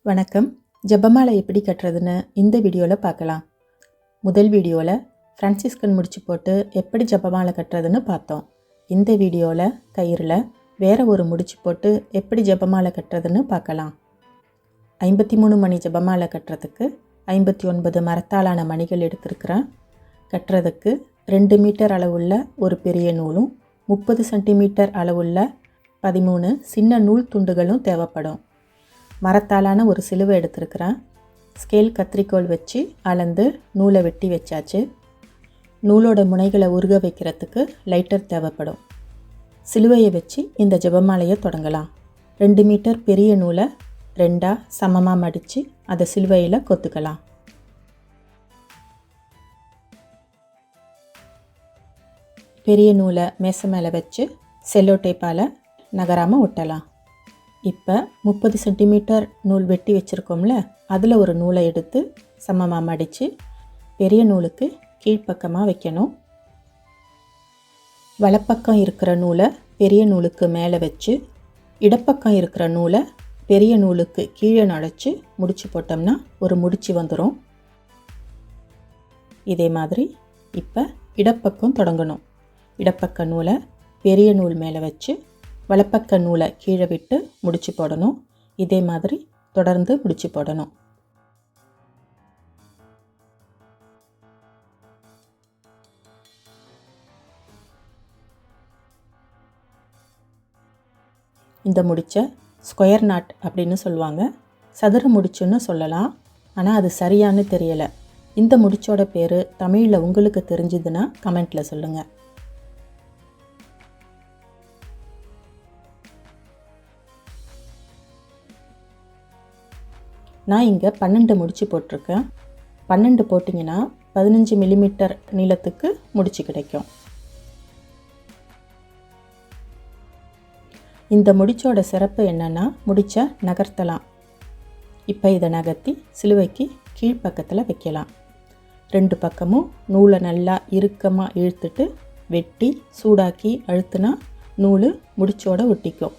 வணக்கம். ஜெபமாலை எப்படி கட்டுறதுன்னு இந்த வீடியோவில் பார்க்கலாம். முதல் வீடியோவில் ஃப்ரான்சிஸ்கன் முடிச்சு போட்டு எப்படி ஜெபமாலை கட்டுறதுன்னு பார்த்தோம். இந்த வீடியோவில் கயிறில் வேறு ஒரு முடிச்சு போட்டு எப்படி ஜெபமாலை கட்டுறதுன்னு பார்க்கலாம். 53 மணி ஜெபமாலை கட்டுறதுக்கு 59 மரத்தாலான மணிகள் எடுத்திருக்கிறேன். கட்டுறதுக்கு 2 மீட்டர் அளவுள்ள ஒரு பெரிய நூலும் 30 சென்டிமீட்டர் அளவுள்ள 13 சின்ன நூல் துண்டுகளும் தேவைப்படும். மரத்தாலான ஒரு சிலுவை எடுத்துருக்கிறேன். ஸ்கேல் கத்திரிக்கோல் வச்சு அளந்து நூலை வெட்டி வச்சாச்சு. நூலோட முனைகளை உருக வைக்கிறதுக்கு லைட்டர் தேவைப்படும். சிலுவையை வச்சு இந்த ஜெபமாலையை தொடங்கலாம். 2 மீட்டர் பெரிய நூலை 2 சமமாக மடித்து அதை சிலுவையில் கொத்துக்கலாம். பெரிய நூலை மேசை மேலே வச்சு செல்லோ டேப்பால் நகராமல் ஒட்டலாம். இப்போ 30 சென்டிமீட்டர் நூல் வெட்டி வச்சுருக்கோம்ல, அதில் ஒரு நூலை எடுத்து சமமாக மடித்து பெரிய நூலுக்கு கீழ்ப்பக்கமாக வைக்கணும். வலப்பக்கம் இருக்கிற நூலை பெரிய நூலுக்கு மேலே வச்சு இடப்பக்கம் இருக்கிற நூலை பெரிய நூலுக்கு கீழே நுழைச்சி முடிச்சு போட்டோம்னா ஒரு முடிச்சு வந்துடும். இதே மாதிரி இப்போ இடப்பக்கம் தொடங்கணும். இடப்பக்க நூலை பெரிய நூல் மேலே வச்சு வலப்பக்க நூலை கீழே விட்டு முடிச்சு போடணும். இதே மாதிரி தொடர்ந்து முடிச்சு போடணும். இந்த முடிச்சை ஸ்கொயர் நாட் அப்படின்னு சொல்லுவாங்க. சதுர முடிச்சுன்னு சொல்லலாம். ஆனால் அது சரியானு தெரியலை. இந்த முடிச்சோட பேர் தமிழில் உங்களுக்கு தெரிஞ்சுதுன்னா கமெண்ட்டில் சொல்லுங்கள். நான் இங்கே 12 முடிச்சு போட்டிருக்கேன். 12 போட்டிங்கன்னா 15 மில்லிமீட்டர் நீளத்துக்கு முடிச்சு கிடைக்கும். இந்த முடிச்சோட சிறப்பு என்னென்னா முடிச்சை நகர்த்தலாம். இப்போ இதை நகர்த்தி சிலுவைக்கு கீழ்ப்பக்கத்தில் வைக்கலாம். 2 பக்கமும் நூலை நல்லா இறுக்கமாக இழுத்துட்டு வெட்டி சூடாக்கி அழுத்துனா நூல் முடிச்சோட ஒட்டிக்கும்.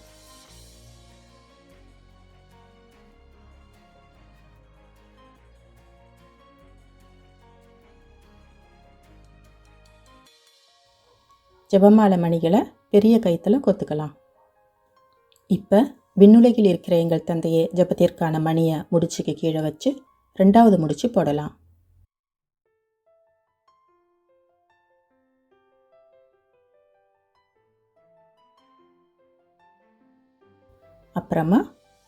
ஜெபமாலை மணிகளை பெரிய கயித்துல கொத்துக்கலாம். இப்போ விண்ணுலகில் இருக்கிற எங்கள் தந்தையே ஜெபத்திற்கான மணியை முடிச்சுக்கு கீழே வச்சு 2வது முடிச்சு போடலாம். அப்புறமா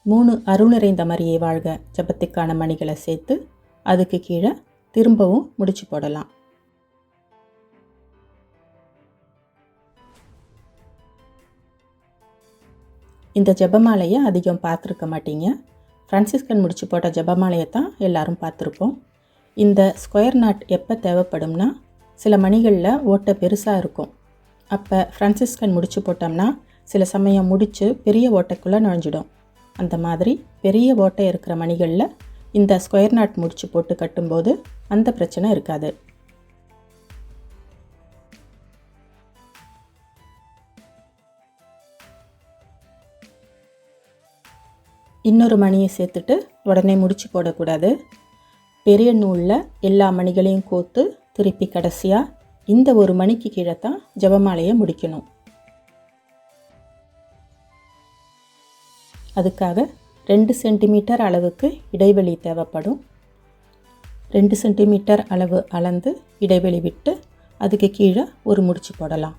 3 அருள் நிறைந்த மரியே வாழ்க ஜெபத்துக்கான மணிகளை சேர்த்து அதுக்கு கீழே திரும்பவும் முடிச்சு போடலாம். இந்த ஜெபமாலையை அதிகம் பார்த்துருக்க மாட்டீங்க. ஃப்ரான்சிஸ்கன் முடிச்சு போட்ட ஜெபமாலையை தான் எல்லாரும் பார்த்துருப்போம். இந்த ஸ்கொயர் நாட் எப்போ தேவைப்படும்னா சில மணிகளில் ஓட்டை பெருசாக இருக்கும். அப்போ ஃப்ரான்சிஸ்கன் முடிச்சு போட்டோம்னா சில சமயம் முடிச்சு பெரிய ஓட்டைக்குள்ளே நுழைஞ்சிடும். அந்த மாதிரி பெரிய ஓட்டை இருக்கிற மணிகளில் இந்த ஸ்கொயர் நாட் முடிச்சு போட்டு கட்டும்போது அந்த பிரச்சனை இருக்காது. இன்னொரு மணியை சேர்த்துட்டு உடனே முடிச்சு போடக்கூடாது. பெரிய நூலில் எல்லா மணிகளையும் கோத்து திருப்பி கடைசியாக இந்த ஒரு மணிக்கு கீழே தான் ஜெபமாலையை முடிக்கணும். அதுக்காக 2 சென்டிமீட்டர் அளவுக்கு இடைவெளி தேவைப்படும். 2 சென்டிமீட்டர் அளவு அளந்து இடைவெளி விட்டு அதுக்கு கீழே ஒரு முடிச்சு போடலாம்.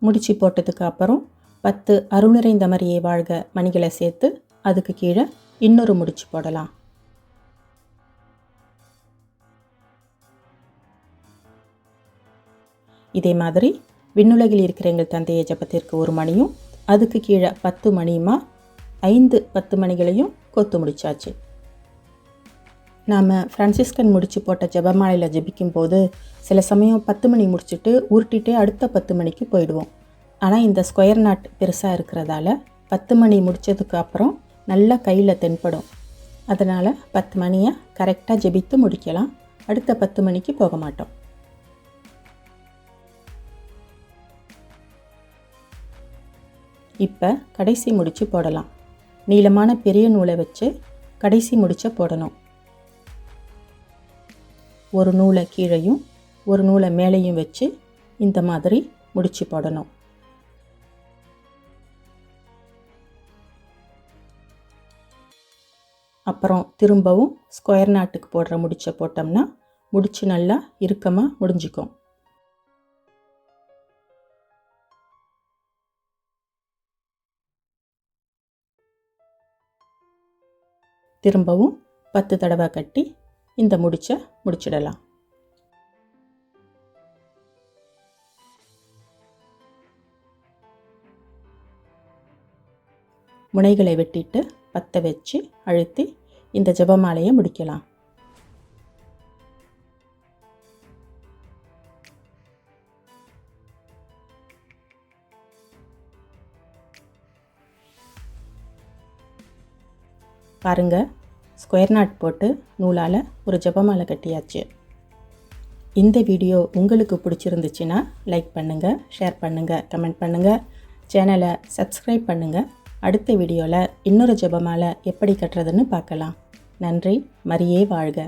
முடிச்சு போட்டதுக்கு அப்புறம் 10 அருள் நிறைந்த மரியே வாழ்க மணிகளை சேர்த்து அதுக்கு கீழே இன்னொரு முடிச்சு போடலாம். இதே மாதிரி விண்ணுலகில் இருக்கிற எங்கள் தந்தையை ஜெபத்திற்கு ஒரு மணியும் அதுக்கு கீழே 10 மணியுமா 10 மணிகளையும் கொத்து முடிச்சாச்சு. நாம் ஃப்ரான்சிஸ்கன் முடிச்சு போட்ட ஜெபமாலையில் ஜெபிக்கும்போது சில சமயம் 10 மணி முடிச்சுட்டு உருட்டிகிட்டே அடுத்த 10 மணிக்கு போயிடுவோம். ஆனால் இந்த ஸ்கொயர் நாட் பெருசாக இருக்கிறதால 10 மணி முடித்ததுக்கு அப்புறம் நல்லா கையில் தென்படும். அதனால் 10 மணியை கரெக்டாக ஜெபித்து முடிக்கலாம். அடுத்த 10 மணிக்கு போக மாட்டோம். இப்போ கடைசி முடிச்சு போடலாம். நீளமான பெரிய நூலை வச்சு கடைசி முடிச்சை போடணும். ஒரு நூலை கீழையும் ஒரு நூலை மேலேயும் வச்சு இந்த மாதிரி முடிச்சு போடணும். அப்புறம் திரும்பவும் ஸ்கொயர் நாட்டுக்கு போடுற முடிச்சை போட்டோம்னா முடிச்சு நல்லா இறுக்கமாக முடிஞ்சுக்கும். திரும்பவும் 10 தடவை கட்டி இந்த முடிச்சை முடிச்சிடலாம். முனைகளை வெட்டிட்டு பற்ற வச்சு அழுத்தி இந்த ஜெபமாலையை முடிக்கலாம். பாருங்க, ஸ்கொயர் நாட் போட்டு நூலால் ஒரு ஜெபமாலை கட்டியாச்சு. இந்த வீடியோ உங்களுக்கு பிடிச்சிருந்துச்சுன்னா லைக் பண்ணுங்கள், ஷேர் பண்ணுங்கள், கமெண்ட் பண்ணுங்கள், சேனலை சப்ஸ்கிரைப் பண்ணுங்கள். அடுத்த வீடியோவில் இன்னொரு ஜெபமாலை எப்படி கட்டுறதுன்னு பார்க்கலாம். நன்றி. மரியே வாழ்க.